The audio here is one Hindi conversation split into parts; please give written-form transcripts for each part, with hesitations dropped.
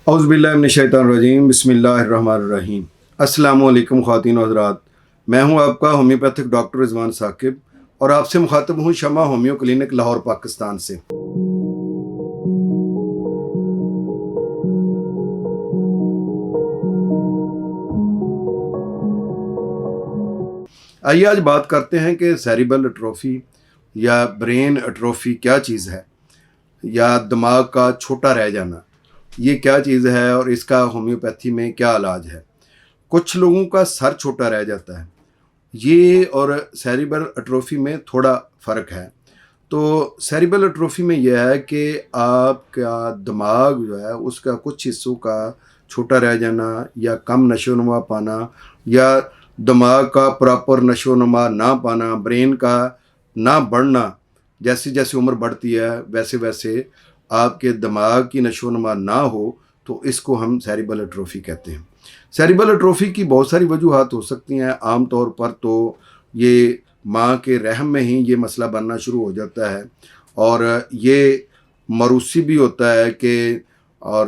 औज़ुबिल्लाहिमिनश्शैतानिर्रजीम बिस्मिल्लाहिर्रहमानिर्रहीम। अस्सलामु अलैकुम ख़वातीन व हज़रात। मैं हूं आपका होम्योपैथिक डॉक्टर रिजवान साकिब और आपसे मुखातब हूं शमा होम्यो क्लिनिक लाहौर पाकिस्तान से। आइए आज बात करते हैं कि सेरिब्रल एट्रोफी या ब्रेन एट्रोफी क्या चीज़ है, या दिमाग का छोटा रह जाना ये क्या चीज़ है और इसका होम्योपैथी में क्या इलाज है। कुछ लोगों का सर छोटा रह जाता है, ये और सेरिब्रल एट्रोफी में थोड़ा फ़र्क है। तो सेरिब्रल एट्रोफी में यह है कि आपका दिमाग जो है उसका कुछ हिस्सों का छोटा रह जाना या कम नशोनुमा पाना या दिमाग का प्रॉपर नशोनुमा ना पाना, ब्रेन का ना बढ़ना। जैसे जैसे उम्र बढ़ती है वैसे वैसे आपके दिमाग की नशोनुमा ना हो, तो इसको हम सेरिब्रल एट्रोफी कहते हैं। सेरिब्रल एट्रोफी की बहुत सारी वजूहात हो सकती हैं। आम तौर पर तो ये माँ के रहम में ही ये मसला बनना शुरू हो जाता है और ये मरूसी भी होता है कि और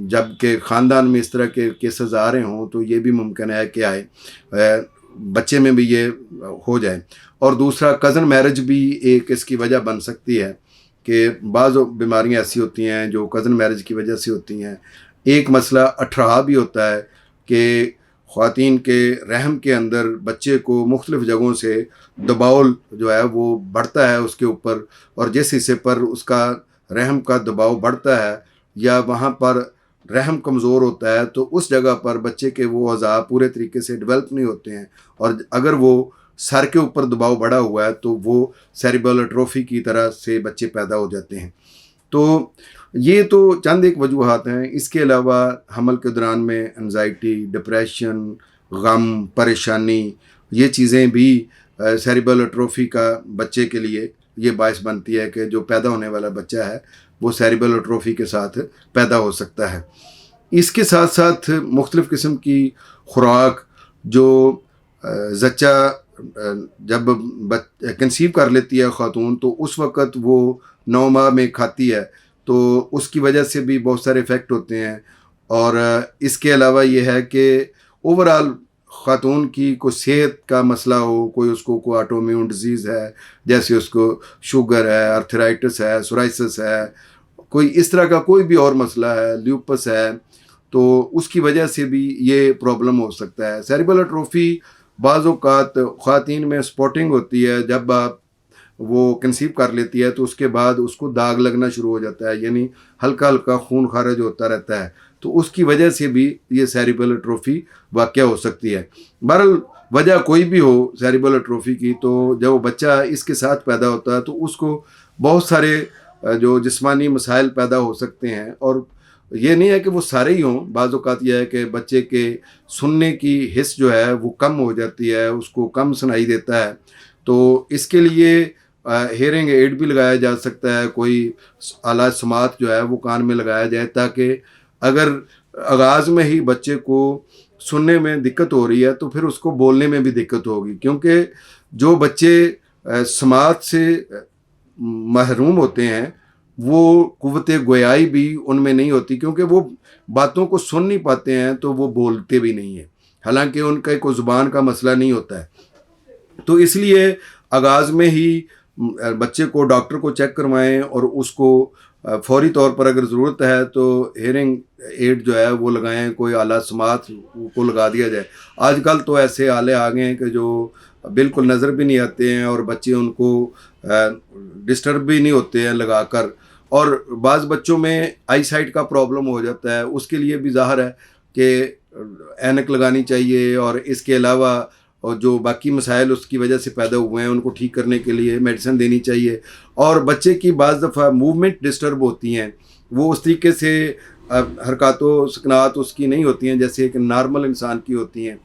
जब के ख़ानदान में इस तरह के केसेस आ रहे हों तो ये भी मुमकिन है कि आए बच्चे में भी ये हो जाए। और दूसरा कज़न मैरिज भी एक इसकी वजह बन सकती है कि बाज़ बीमारियाँ ऐसी होती हैं जो कज़न मैरिज की वजह से होती हैं। एक मसला अठराहा भी होता है कि ख़वातीन के रहम के अंदर बच्चे को मुख्तलिफ़ जगहों से दबाव जो है वो बढ़ता है उसके ऊपर, और जिस हिस्से पर उसका रहम का दबाव बढ़ता है या वहाँ पर रहम कमज़ोर होता है तो उस जगह पर बच्चे के वो अज़ा पूरे तरीके से डेवलप नहीं होते हैं, और अगर वो सर के ऊपर दबाव बढ़ा हुआ है तो वो सेरिब्रल एट्रोफी की तरह से बच्चे पैदा हो जाते हैं। तो ये तो चंद एक वजूहात हैं। इसके अलावा हमल के दौरान में एंजाइटी, डिप्रेशन, गम, परेशानी, ये चीज़ें भी सेरिब्रल एट्रोफी का बच्चे के लिए ये बायस बनती है कि जो पैदा होने वाला बच्चा है वो सेरिब्रल एट्रोफी के साथ पैदा हो सकता है। इसके साथ साथ मुख्तलिफ़ किस्म की खुराक जो ज़च्चा जब कंसीव कर लेती है ख़ातून तो उस वक़्त वो 9 माह में खाती है तो उसकी वजह से भी बहुत सारे इफ़ेक्ट होते हैं। और इसके अलावा ये है कि ओवरऑल ख़ातून की कोई सेहत का मसला हो, कोई उसको कोई ऑटोइम्यून डिज़ीज़ है, जैसे उसको शुगर है, आर्थराइटिस है, सोराइसिस है, कोई इस तरह का कोई भी और मसला है, ल्यूपस है, तो उसकी वजह से भी ये प्रॉब्लम हो सकता है। सेरिब्रल एट्रोफी बाज़ औक़ात ख़वातीन में स्पॉटिंग होती है, जब आप वो कंसीव कर लेती है तो उसके बाद उसको दाग लगना शुरू हो जाता है, यानी हल्का हल्का खून खारिज होता रहता है, तो उसकी वजह से भी ये सेरिब्रल एट्रोफी वाक़या हो सकती है। बहरहाल वजह कोई भी हो सेरिब्रल एट्रोफी की, तो जब वो बच्चा इसके साथ पैदा होता है तो उसको बहुत सारे जो जिस्मानी मसाइल पैदा हो सकते हैं। और ये नहीं है कि वो सारे ही हों, बाज़ औक़ात यह है कि बच्चे के सुनने की हिस्स जो है वो कम हो जाती है, उसको कम सुनाई देता है, तो इसके लिए हेयरिंग एड भी लगाया जा सकता है। कोई आला समात जो है वो कान में लगाया जाए ताकि अगर आगाज़ में ही बच्चे को सुनने में दिक्कत हो रही है तो फिर उसको बोलने में भी दिक्कत होगी, क्योंकि जो बच्चे समात से महरूम होते हैं वो क़ुव्वत गोयाई भी उनमें नहीं होती, क्योंकि वो बातों को सुन नहीं पाते हैं तो वो बोलते भी नहीं हैं, हालांकि उनका कोई ज़ुबान का मसला नहीं होता है। तो इसलिए आगाज़ में ही बच्चे को डॉक्टर को चेक करवाएं और उसको फ़ौरी तौर पर अगर ज़रूरत है तो हेयरिंग एड जो है वो लगाएं, कोई आला समात को लगा दिया जाए। आजकल तो ऐसे आले आ गए हैं कि जो बिल्कुल नज़र भी नहीं आते हैं और बच्चे उनको डिस्टर्ब भी नहीं होते हैं लगाकर, और बाज़ बच्चों में आई साइट का प्रॉब्लम हो जाता है, उसके लिए भी ज़ाहिर है कि ऐनक लगानी चाहिए। और इसके अलावा और जो बाकी मसाइल उसकी वजह से पैदा हुए हैं उनको ठीक करने के लिए मेडिसिन देनी चाहिए। और बच्चे की बाज़ दफ़ा मूवमेंट डिस्टर्ब होती हैं, वो उस तरीके से हरकतों सकनात उसकी नहीं होती हैं जैसे एक नॉर्मल इंसान की होती हैं,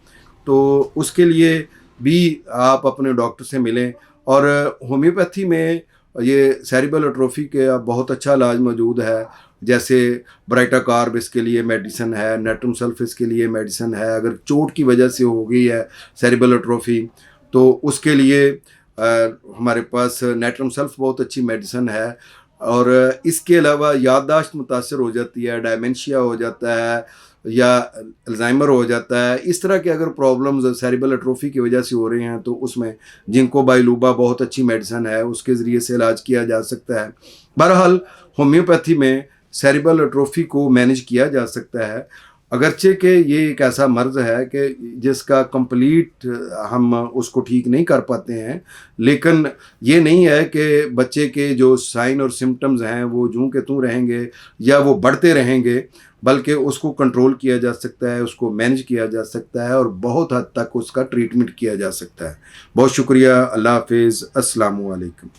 तो उसके लिए भी आप अपने डॉक्टर से मिलें। और होम्योपैथी में ये सेरिब्रल एट्रोफी के बहुत अच्छा इलाज मौजूद है, जैसे ब्राइटाकार्ब इसके लिए मेडिसिन है, नेट्रम सल्फ इसके लिए मेडिसिन है। अगर चोट की वजह से हो गई है सेरिब्रल एट्रोफी तो उसके लिए हमारे पास नेट्रम सल्फ बहुत अच्छी मेडिसिन है। और इसके अलावा याददाश्त मुतासर हो जाती है, डायमेंशिया हो जाता है या अल्जाइमर हो जाता है। इस तरह के अगर प्रॉब्लम्स सेरिबल एट्रोफी की वजह से हो रहे हैं तो उसमें जिंको बाइलूबा बहुत अच्छी मेडिसिन है, उसके ज़रिए से इलाज किया जा सकता है। बहरहाल होम्योपैथी में सेरिबल एट्रोफी को मैनेज किया जा सकता है, अगरचे कि ये एक ऐसा मर्ज़ है कि जिसका कंप्लीट हम उसको ठीक नहीं कर पाते हैं, लेकिन ये नहीं है कि बच्चे के जो साइन और सिम्टम्स हैं वो यूं के त्यों रहेंगे या वो बढ़ते रहेंगे, बल्कि उसको कंट्रोल किया जा सकता है, उसको मैनेज किया जा सकता है और बहुत हद तक उसका ट्रीटमेंट किया जा सकता है। बहुत शुक्रिया। अल्लाह हाफिज़। अस्सलामु अलैकुम।